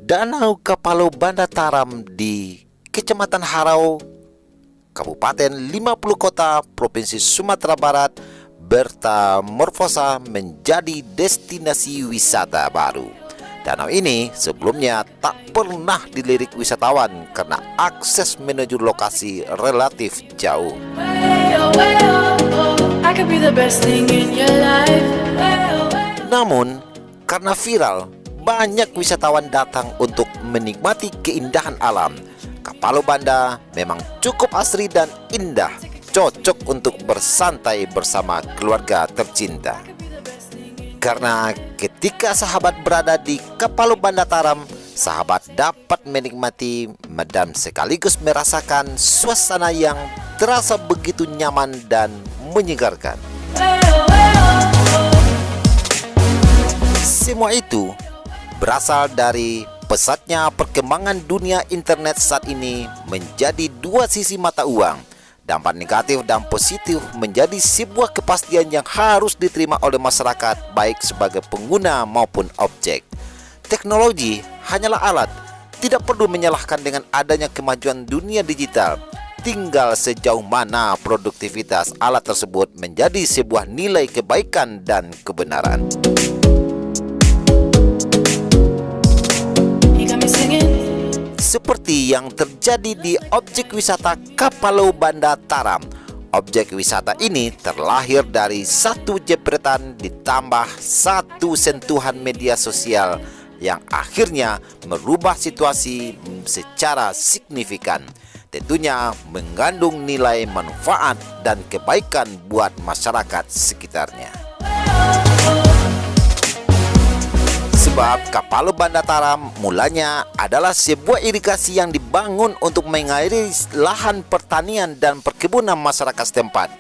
Danau Kapalo Banda Taram di Kecamatan Harau, Kabupaten 50 Kota, Provinsi Sumatera Barat bermetamorfosa menjadi destinasi wisata baru. Danau ini sebelumnya tak pernah dilirik wisatawan karena akses menuju lokasi relatif jauh. Namun, karena viral, banyak wisatawan datang untuk menikmati keindahan alam. Kapalo Banda memang cukup asri dan indah, cocok untuk bersantai bersama keluarga tercinta. Karena ketika sahabat berada di Kapalo Banda Taram, sahabat dapat menikmati dan sekaligus merasakan suasana yang terasa begitu nyaman dan menyegarkan. Semua itu berasal dari pesatnya perkembangan dunia internet saat ini menjadi dua sisi mata uang. Dampak negatif dan positif menjadi sebuah kepastian yang harus diterima oleh masyarakat baik sebagai pengguna maupun objek. Teknologi hanyalah alat, tidak perlu menyalahkan dengan adanya kemajuan dunia digital. Tinggal sejauh mana produktivitas alat tersebut menjadi sebuah nilai kebaikan dan kebenaran. Seperti yang terjadi di objek wisata Kapalo Banda Taram. Objek wisata ini terlahir dari satu jepretan ditambah satu sentuhan media sosial yang akhirnya merubah situasi secara signifikan. Tentunya mengandung nilai manfaat dan kebaikan buat masyarakat sekitarnya. Sebab Kapalo Banda Taram mulanya adalah sebuah irigasi yang dibangun untuk mengairi lahan pertanian dan perkebunan masyarakat setempat.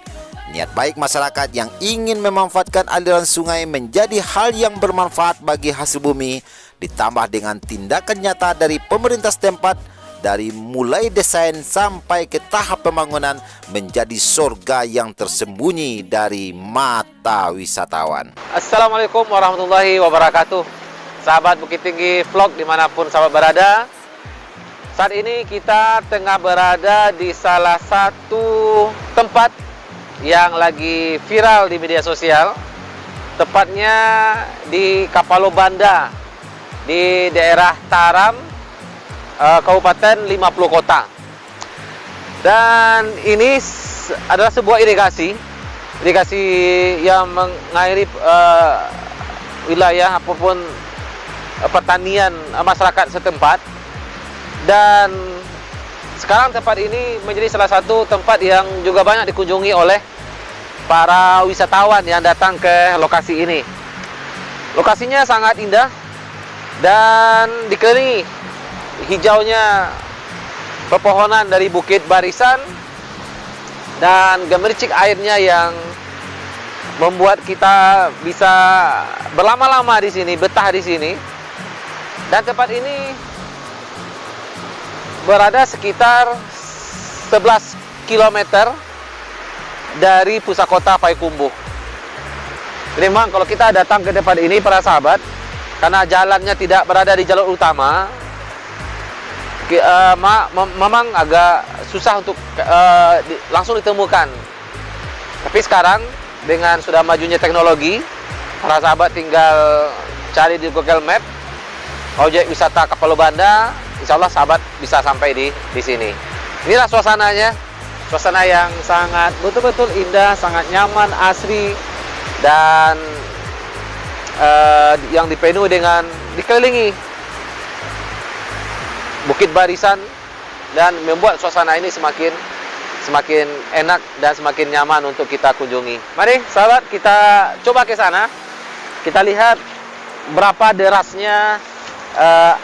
Niat baik masyarakat yang ingin memanfaatkan aliran sungai menjadi hal yang bermanfaat bagi hasil bumi, ditambah dengan tindakan nyata dari pemerintah setempat, dari mulai desain sampai ke tahap pembangunan, menjadi surga yang tersembunyi dari mata wisatawan. Assalamualaikum warahmatullahi wabarakatuh. Sahabat Bukit Tinggi Vlog dimanapun sahabat berada. Saat ini kita tengah berada di salah satu tempat yang lagi viral di media sosial. Tepatnya di Kapalo Banda, di daerah Taram, Kabupaten 50 Kota. Dan ini adalah sebuah irigasi yang mengairi wilayah apapun pertanian masyarakat setempat. Dan sekarang tempat ini menjadi salah satu tempat yang juga banyak dikunjungi oleh para wisatawan yang datang ke lokasi ini. Lokasinya sangat indah dan dikelilingi hijaunya pepohonan dari bukit barisan dan gemericik airnya yang membuat kita bisa berlama-lama di sini, betah di sini. Dan tempat ini berada sekitar 11 km dari pusat kota Payakumbuh. Jadi memang kalau kita datang ke tempat ini para sahabat, karena jalannya tidak berada di jalur utama, memang agak susah untuk langsung ditemukan. Tapi sekarang dengan sudah majunya teknologi, para sahabat tinggal cari di Google Map objek wisata Kapalo Banda, insya Allah sahabat bisa sampai di sini. Inilah suasananya, suasana yang sangat betul-betul indah, sangat nyaman, asri, dan yang dipenuhi dengan dikelilingi bukit barisan dan membuat suasana ini semakin enak dan semakin nyaman untuk kita kunjungi. Mari sahabat kita coba ke sana. Kita lihat berapa derasnya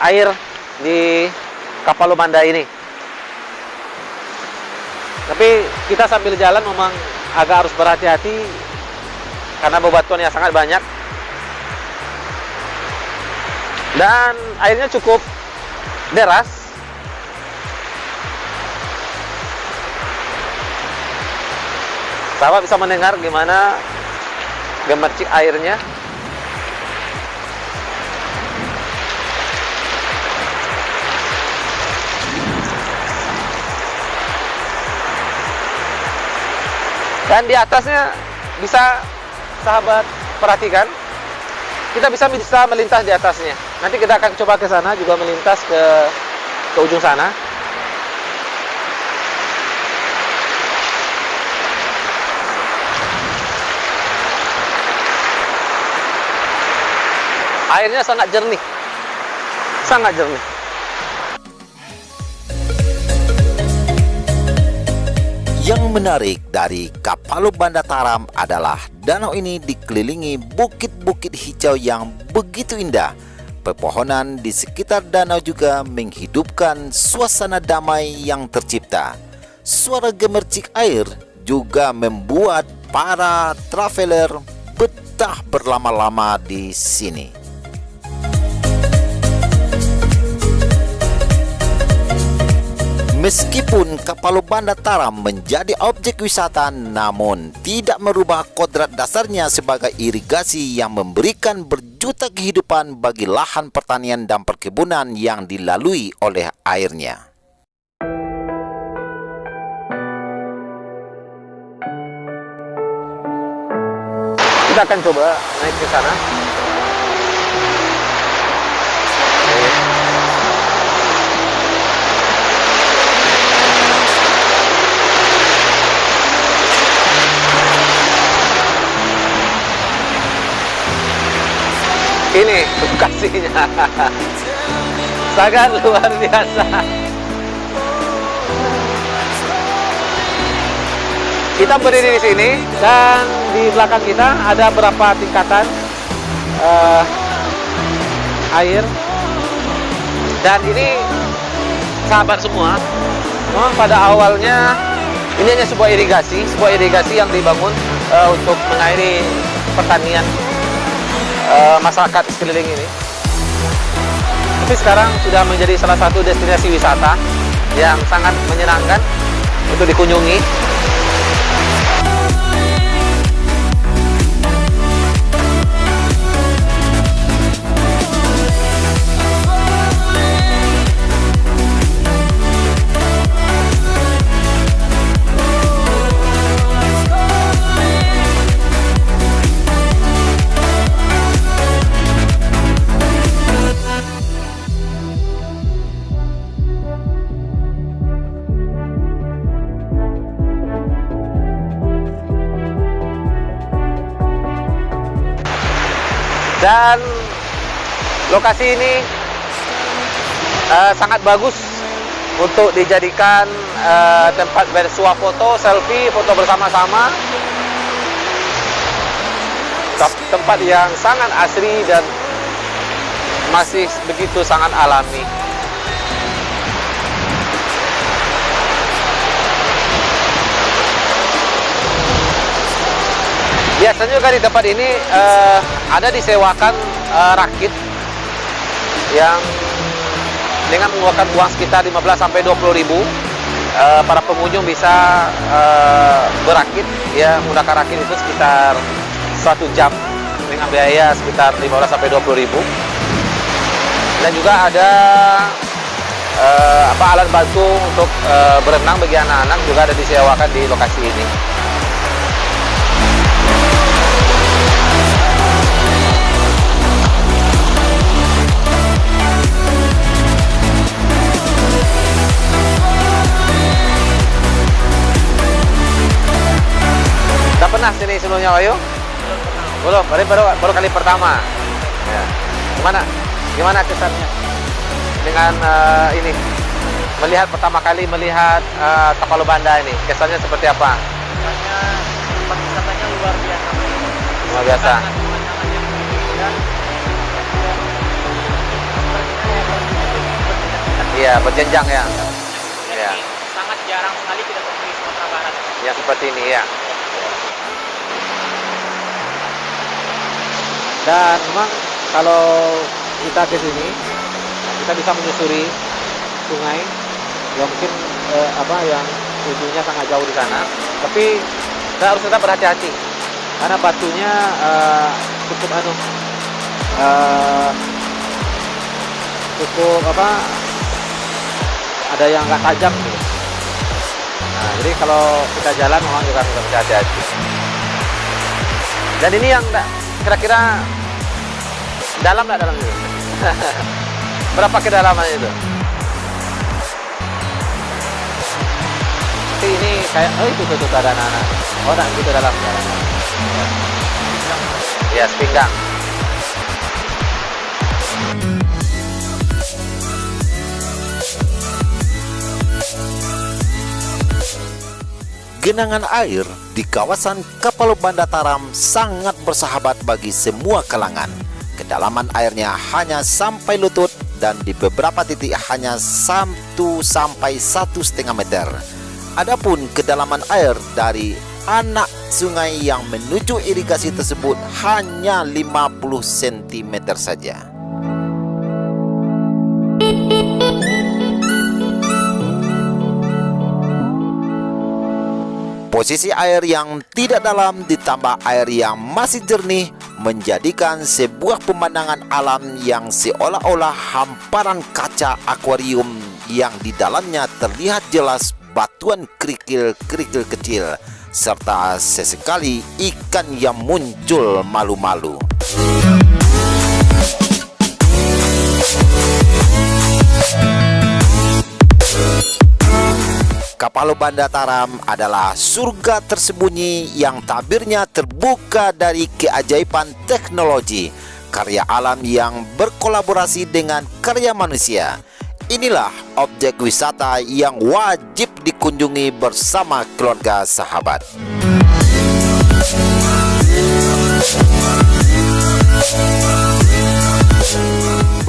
air di Kapalo Banda ini. Tapi kita sambil jalan memang agak harus berhati-hati karena bebatuan yang sangat banyak. Dan airnya cukup deras. Sahabat bisa mendengar gimana gemercik airnya. Dan di atasnya bisa sahabat perhatikan, kita bisa melintas di atasnya. Nanti kita akan coba ke sana juga melintas ke ujung sana. Airnya sangat jernih. Sangat jernih. Yang menarik dari Kapalo Banda Taram adalah danau ini dikelilingi bukit-bukit hijau yang begitu indah. Pepohonan di sekitar danau juga menghidupkan suasana damai yang tercipta. Suara gemercik air juga membuat para traveler betah berlama-lama di sini. Meskipun Kapalo Banda Taram menjadi objek wisata, namun tidak merubah kodrat dasarnya sebagai irigasi yang memberikan berjuta kehidupan bagi lahan pertanian dan perkebunan yang dilalui oleh airnya. Kita akan coba naik ke sana. Ini lokasinya sangat luar biasa. Kita berdiri di sini dan di belakang kita ada beberapa tingkatan air. Dan ini sahabat semua, memang pada awalnya ini hanya sebuah irigasi yang dibangun untuk mengairi pertanian masyarakat sekeliling ini. Tapi sekarang sudah menjadi salah satu destinasi wisata yang sangat menyenangkan untuk dikunjungi. Dan lokasi ini sangat bagus untuk dijadikan tempat bersuah foto, selfie, foto bersama-sama. Tempat yang sangat asri dan masih begitu sangat alami. Biasanya juga di tempat ini ada disewakan rakit yang dengan mengeluarkan uang sekitar 15 sampai 20 ribu. Para pengunjung bisa berakit, ya, menggunakan rakit itu sekitar 1 jam dengan biaya sekitar 15 sampai 20 ribu. Dan juga ada alat bantu untuk berenang bagi anak-anak juga ada disewakan di lokasi ini. Udah pernah sini sebelumnya, Wayu? Belum, baru kali pertama. Ya. Gimana kesannya dengan ini? Pertama kali melihat Kapalo Banda ini, kesannya seperti apa? Kesannya tempat wisatanya luar biasa. Luar biasa. Iya, berjenjang ya. Iya. Sangat jarang sekali kita temui di Sumatera Barat. Ya seperti ini ya. Dan memang kalau kita ke sini, kita bisa menyusuri sungai yang mungkin yang ujungnya sangat jauh di sana. Tapi kita harus tetap berhati-hati karena batunya cukup ada yang nggak tajam gitu. Nah, jadi kalau kita jalan memang juga harus hati-hati. Dan ini yang kira-kira dalam nggak dalam itu? Berapa kedalaman itu? Tapi ini kayak, oh itu tuh ada anak-anak. Oh, enggak gitu dalam. Ya, sepinggang. Genangan air di kawasan Kapalo Banda Taram sangat bersahabat bagi semua kalangan. Kedalaman airnya hanya sampai lutut dan di beberapa titik hanya 1 sampai 1,5 meter. Adapun kedalaman air dari anak sungai yang menuju irigasi tersebut hanya 50 cm saja. Posisi air yang tidak dalam ditambah air yang masih jernih menjadikan sebuah pemandangan alam yang seolah-olah hamparan kaca akuarium yang di dalamnya terlihat jelas batuan kerikil-kerikil kecil serta sesekali ikan yang muncul malu-malu. Kapalo Banda Taram adalah surga tersembunyi yang tabirnya terbuka dari keajaiban teknologi, karya alam yang berkolaborasi dengan karya manusia. Inilah objek wisata yang wajib dikunjungi bersama keluarga sahabat.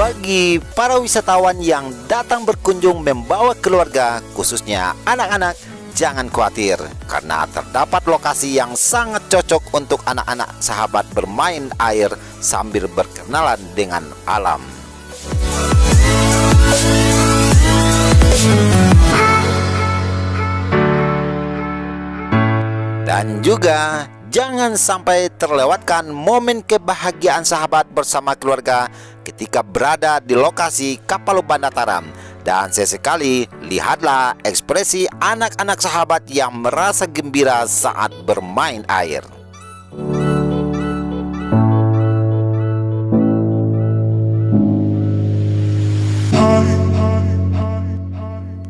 Bagi para wisatawan yang datang berkunjung membawa keluarga, khususnya anak-anak, jangan khawatir karena terdapat lokasi yang sangat cocok untuk anak-anak sahabat bermain air sambil berkenalan dengan alam. Dan juga jangan sampai terlewatkan momen kebahagiaan sahabat bersama keluarga ketika berada di lokasi Kapalo Banda Taram. Dan sesekali lihatlah ekspresi anak-anak sahabat yang merasa gembira saat bermain air.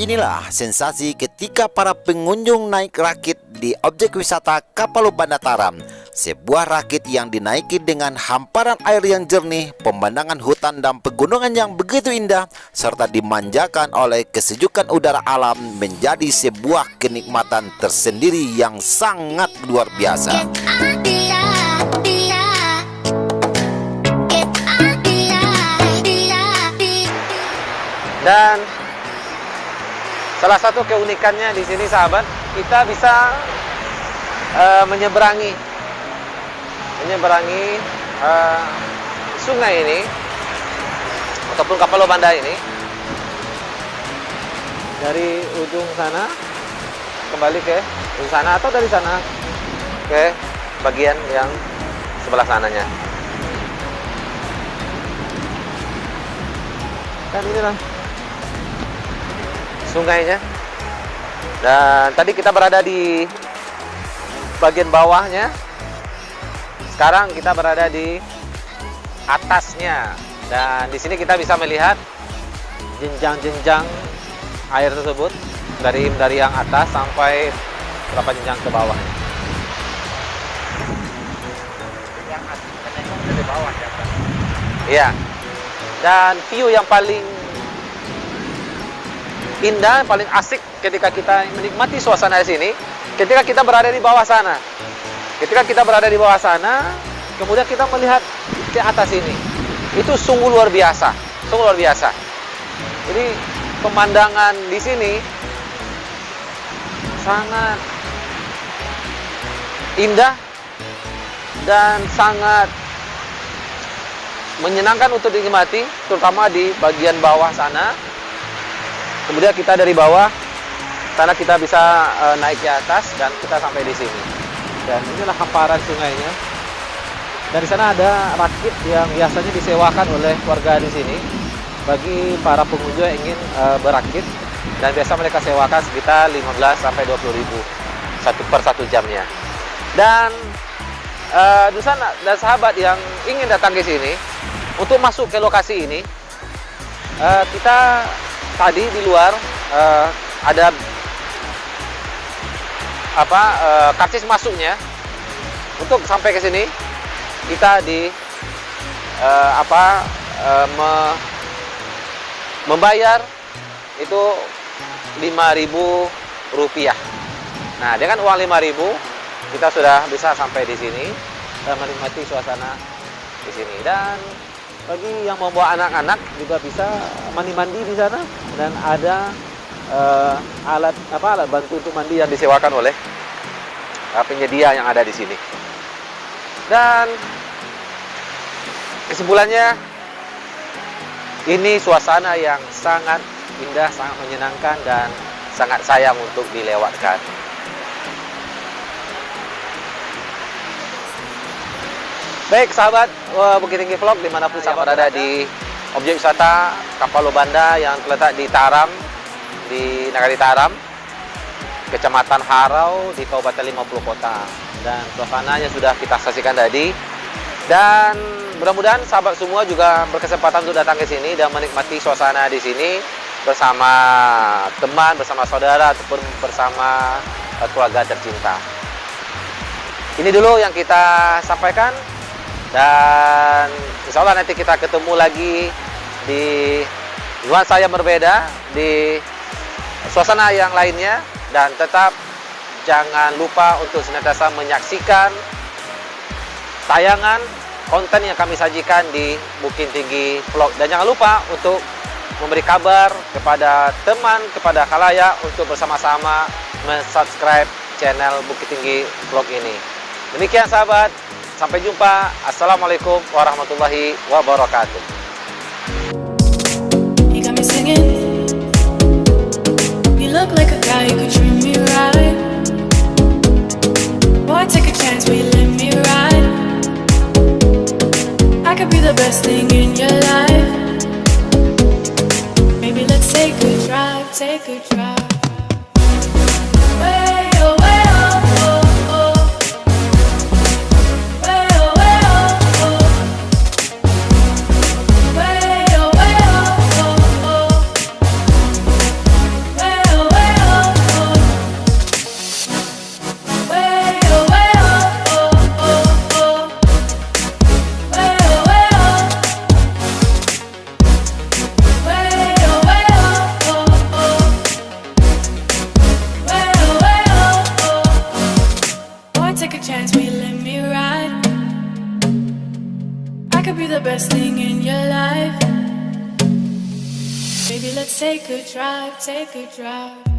Inilah sensasi ketika para pengunjung naik rakit di objek wisata Kapalo Banda Taram. Sebuah rakit yang dinaiki dengan hamparan air yang jernih, pemandangan hutan dan pegunungan yang begitu indah, serta dimanjakan oleh kesejukan udara alam menjadi sebuah kenikmatan tersendiri yang sangat luar biasa. Dan salah satu keunikannya di sini sahabat, kita bisa menyeberangi sungai ini ataupun Kapalo Banda ini dari ujung sana kembali ke ujung sana atau dari sana ke bagian yang sebelah sananya. Dan inilah sungainya. Dan tadi kita berada di bagian bawahnya. Sekarang kita berada di atasnya. Dan di sini kita bisa melihat jenjang-jenjang air tersebut dari yang atas sampai berapa jenjang ke bawah. Yang dari bawah ya, Pak. Iya. Dan view yang paling indah, paling asik ketika kita menikmati suasana di sini, ketika kita berada di bawah sana. Ketika kita berada di bawah sana, kemudian kita melihat ke atas ini. Itu sungguh luar biasa, sungguh luar biasa. Jadi pemandangan di sini sangat indah dan sangat menyenangkan untuk dinikmati, terutama di bagian bawah sana. Kemudian kita dari bawah sana kita bisa naik ke atas dan kita sampai di sini. Dan inilah hamparan sungainya. Dan di sana ada rakit yang biasanya disewakan oleh warga di sini bagi para pengunjung yang ingin berakit. dan biasa mereka sewakan sekitar 15 sampai 20 ribu per 1 jamnya. Dan Dusan dan sahabat yang ingin datang ke sini, untuk masuk ke lokasi ini, kita tadi di luar ada karcis masuknya. Untuk sampai ke sini kita membayar itu Rp5.000. Nah, dengan uang Rp5.000 kita sudah bisa sampai di sini dan menikmati suasana di sini. Dan bagi yang membawa anak-anak juga bisa mandi-mandi di sana, dan ada alat bantu untuk mandi yang disewakan oleh penyedia yang ada di sini. Dan kesimpulannya, ini suasana yang sangat indah, sangat menyenangkan, dan sangat sayang untuk dilewatkan. Baik sahabat Bukit Tinggi Vlog, dimanapun sahabat berada di objek wisata Kapalo Banda yang terletak di Taram, di Nagari Taram, Kecamatan Harau, di Kabupaten 50 Kota. Dan suasananya sudah kita saksikan tadi. Dan mudah-mudahan sahabat semua juga berkesempatan untuk datang ke sini dan menikmati suasana di sini bersama teman, bersama saudara, ataupun bersama keluarga tercinta. Ini dulu yang kita sampaikan. Dan insya Allah nanti kita ketemu lagi di nuansa yang berbeda, di suasana yang lainnya. Dan tetap jangan lupa untuk senantiasa menyaksikan tayangan konten yang kami sajikan di Bukit Tinggi Vlog. Dan jangan lupa untuk memberi kabar kepada teman, kepada khalayak untuk bersama-sama mensubscribe channel Bukit Tinggi Vlog ini. Demikian sahabat. Sampai jumpa. Assalamualaikum warahmatullahi wabarakatuh. You got me singing. You look like a guy who could treat me right. Boy, take a chance, will you let me ride? I could be the best thing in your life. Maybe let's take a drive, take a drive. Way, oh, way, oh, oh, oh. Take a chance, will you let me ride? I could be the best thing in your life. Baby, let's take a drive, take a drive.